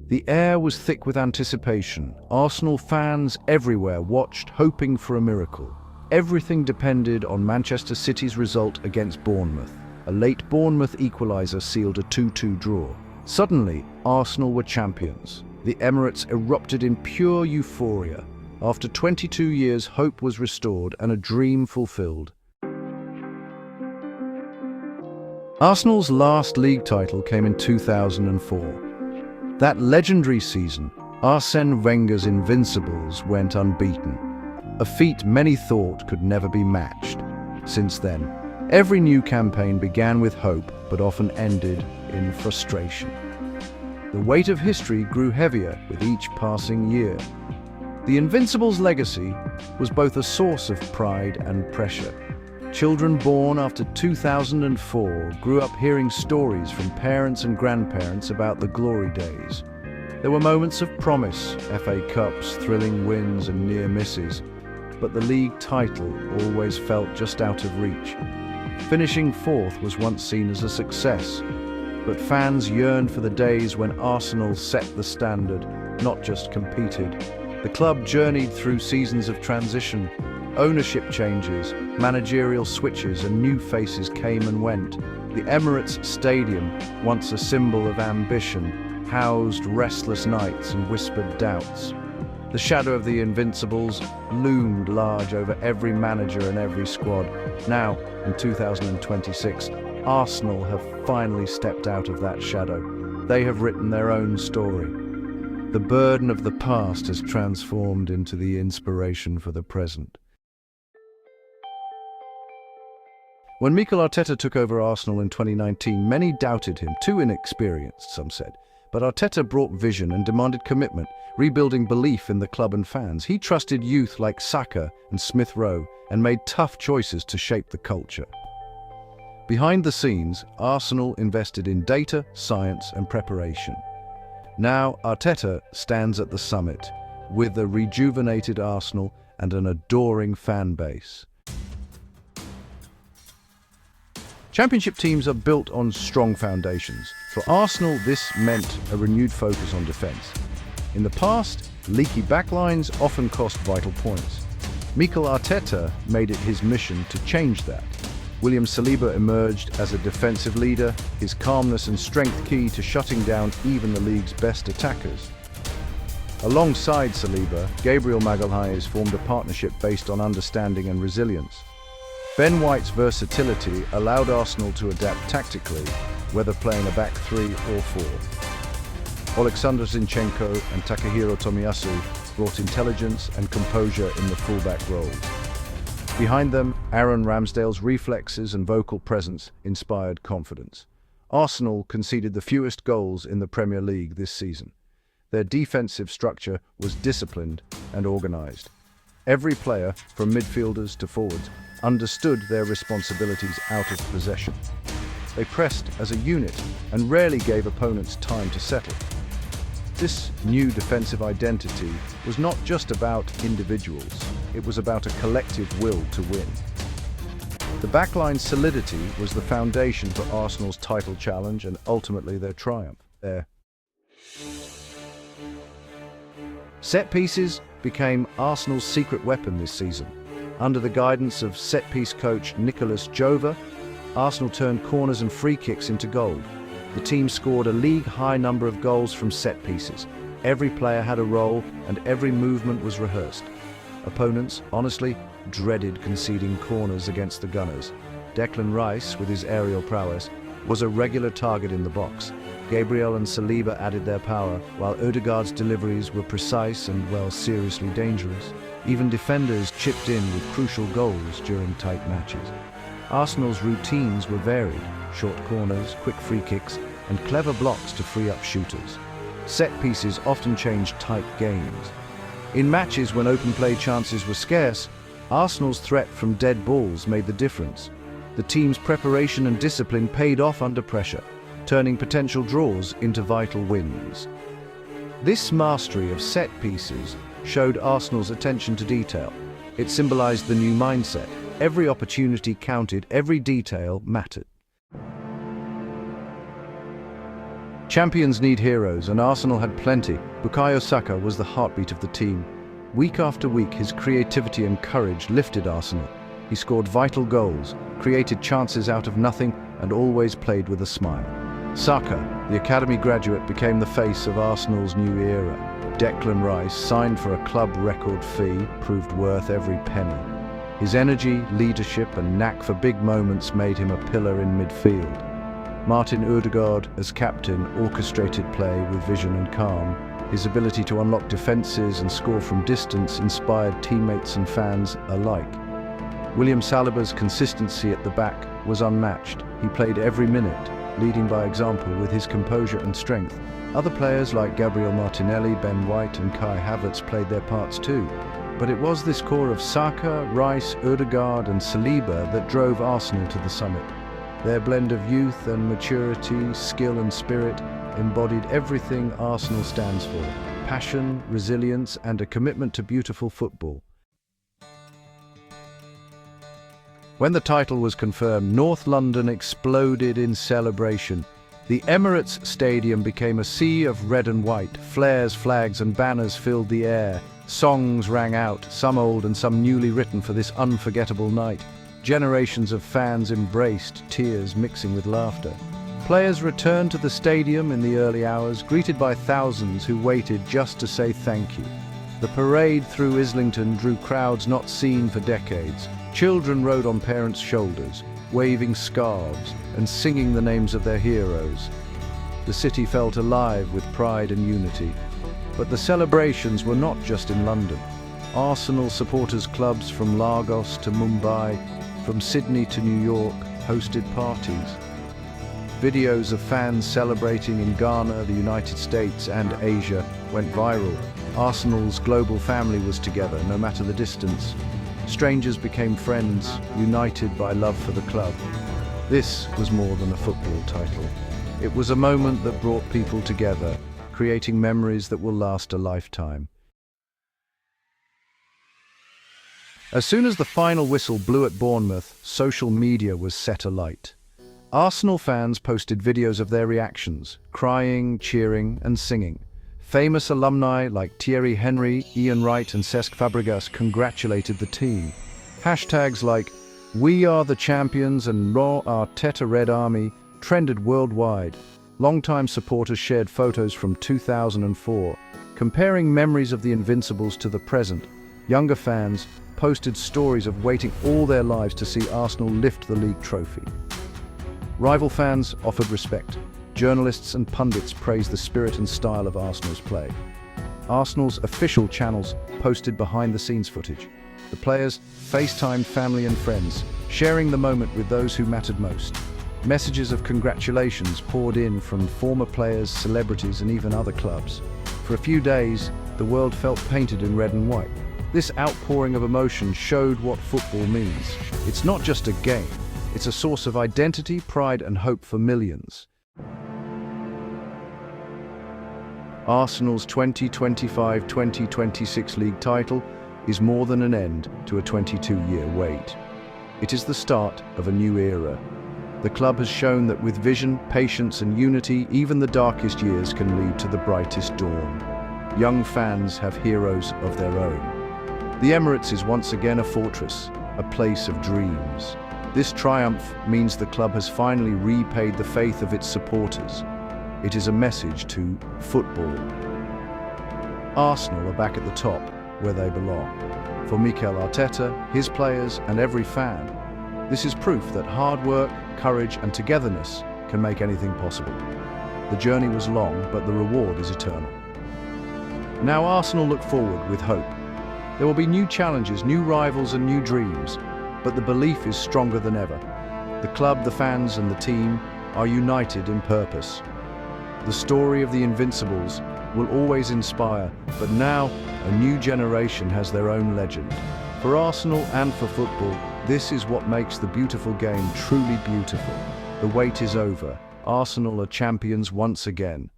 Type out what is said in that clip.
The air was thick with anticipation. Arsenal fans everywhere watched, hoping for a miracle. Everything depended on Manchester City's result against Bournemouth. A late Bournemouth equaliser sealed a 2-2 draw. Suddenly, Arsenal were champions. The Emirates erupted in pure euphoria. After 22 years, hope was restored and a dream fulfilled. Arsenal's last league title came in 2004. That legendary season, Arsène Wenger's Invincibles went unbeaten, a feat many thought could never be matched. Since then, every new campaign began with hope, but often ended in frustration. The weight of history grew heavier with each passing year. The Invincibles' legacy was both a source of pride and pressure. Children born after 2004 grew up hearing stories from parents and grandparents about the glory days. There were moments of promise, FA Cups, thrilling wins and near misses, but the league title always felt just out of reach. Finishing fourth was once seen as a success, but fans yearned for the days when Arsenal set the standard, not just competed. The club journeyed through seasons of transition. Ownership changes, managerial switches, and new faces came and went. The Emirates Stadium, once a symbol of ambition, housed restless nights and whispered doubts. The shadow of the Invincibles loomed large over every manager and every squad. Now, in 2026, Arsenal have finally stepped out of that shadow. They have written their own story. The burden of the past has transformed into the inspiration for the present. When Mikel Arteta took over Arsenal in 2019, many doubted him, too inexperienced, some said. But Arteta brought vision and demanded commitment, rebuilding belief in the club and fans. He trusted youth like Saka and Smith Rowe and made tough choices to shape the culture. Behind the scenes, Arsenal invested in data, science and preparation. Now Arteta stands at the summit, with a rejuvenated Arsenal and an adoring fan base. Championship teams are built on strong foundations. For Arsenal, this meant a renewed focus on defence. In the past, leaky backlines often cost vital points. Mikel Arteta made it his mission to change that. William Saliba emerged as a defensive leader, his calmness and strength key to shutting down even the league's best attackers. Alongside Saliba, Gabriel Magalhaes formed a partnership based on understanding and resilience. Ben White's versatility allowed Arsenal to adapt tactically, whether playing a back three or four. Oleksandr Zinchenko and Takahiro Tomiyasu brought intelligence and composure in the fullback roles. Behind them, Aaron Ramsdale's reflexes and vocal presence inspired confidence. Arsenal conceded the fewest goals in the Premier League this season. Their defensive structure was disciplined and organised. Every player, from midfielders to forwards, understood their responsibilities out of possession. They pressed as a unit and rarely gave opponents time to settle. This new defensive identity was not just about individuals, it was about a collective will to win. The backline's solidity was the foundation for Arsenal's title challenge and ultimately their triumph. Their set pieces became Arsenal's secret weapon this season. Under the guidance of set-piece coach Nicolas Jova, Arsenal turned corners and free kicks into gold. The team scored a league-high number of goals from set pieces. Every player had a role and every movement was rehearsed. Opponents, honestly, dreaded conceding corners against the Gunners. Declan Rice, with his aerial prowess, was a regular target in the box. Gabriel and Saliba added their power, while Ødegaard's deliveries were precise and, well, seriously dangerous. Even defenders chipped in with crucial goals during tight matches. Arsenal's routines were varied: short corners, quick free kicks, and clever blocks to free up shooters. Set pieces often changed tight games. In matches when open play chances were scarce, Arsenal's threat from dead balls made the difference. The team's preparation and discipline paid off under pressure, turning potential draws into vital wins. This mastery of set pieces showed Arsenal's attention to detail. It symbolized the new mindset. Every opportunity counted, every detail mattered. Champions need heroes, and Arsenal had plenty. Bukayo Saka was the heartbeat of the team. Week after week, his creativity and courage lifted Arsenal. He scored vital goals, created chances out of nothing, and always played with a smile. Saka, the academy graduate, became the face of Arsenal's new era. Declan Rice, signed for a club record fee, proved worth every penny. His energy, leadership, and knack for big moments made him a pillar in midfield. Martin Ødegaard, as captain, orchestrated play with vision and calm. His ability to unlock defences and score from distance inspired teammates and fans alike. William Saliba's consistency at the back was unmatched. He played every minute, leading by example with his composure and strength. Other players like Gabriel Martinelli, Ben White, and Kai Havertz played their parts too. But it was this core of Saka, Rice, Ødegaard, and Saliba that drove Arsenal to the summit. Their blend of youth and maturity, skill and spirit embodied everything Arsenal stands for: passion, resilience, and a commitment to beautiful football. When the title was confirmed, North London exploded in celebration. The Emirates Stadium became a sea of red and white. Flares, flags, and banners filled the air. Songs rang out, some old and some newly written for this unforgettable night. Generations of fans embraced, tears mixing with laughter. Players returned to the stadium in the early hours, greeted by thousands who waited just to say thank you. The parade through Islington drew crowds not seen for decades. Children rode on parents' shoulders, waving scarves and singing the names of their heroes. The city felt alive with pride and unity. But the celebrations were not just in London. Arsenal supporters clubs from Lagos to Mumbai, from Sydney to New York, hosted parties. Videos of fans celebrating in Ghana, the United States, and Asia went viral. Arsenal's global family was together, no matter the distance. Strangers became friends, united by love for the club. This was more than a football title. It was a moment that brought people together, creating memories that will last a lifetime. As soon as the final whistle blew at Bournemouth, social media was set alight. Arsenal fans posted videos of their reactions, crying, cheering, and singing. Famous alumni like Thierry Henry, Ian Wright, and Cesc Fabregas congratulated the team. Hashtags like "We are the champions" and "Raw Arteta Red Army" trended worldwide. Longtime supporters shared photos from 2004, comparing memories of the Invincibles to the present. Younger fans posted stories of waiting all their lives to see Arsenal lift the league trophy. Rival fans offered respect. Journalists and pundits praised the spirit and style of Arsenal's play. Arsenal's official channels posted behind-the-scenes footage. The players FaceTimed family and friends, sharing the moment with those who mattered most. Messages of congratulations poured in from former players, celebrities, and even other clubs. For a few days, the world felt painted in red and white. This outpouring of emotion showed what football means. It's not just a game. It's a source of identity, pride, and hope for millions. Arsenal's 2025-2026 league title is more than an end to a 22-year wait. It is the start of a new era. The club has shown that with vision, patience, and unity, even the darkest years can lead to the brightest dawn. Young fans have heroes of their own. The Emirates is once again a fortress, a place of dreams. This triumph means the club has finally repaid the faith of its supporters. It is a message to football. Arsenal are back at the top, where they belong. For Mikel Arteta, his players, and every fan, this is proof that hard work, courage, and togetherness can make anything possible. The journey was long, but the reward is eternal. Now Arsenal look forward with hope. There will be new challenges, new rivals, and new dreams, but the belief is stronger than ever. The club, the fans, and the team are united in purpose. The story of the Invincibles will always inspire, but now a new generation has their own legend. For Arsenal and for football, this is what makes the beautiful game truly beautiful. The wait is over. Arsenal are champions once again.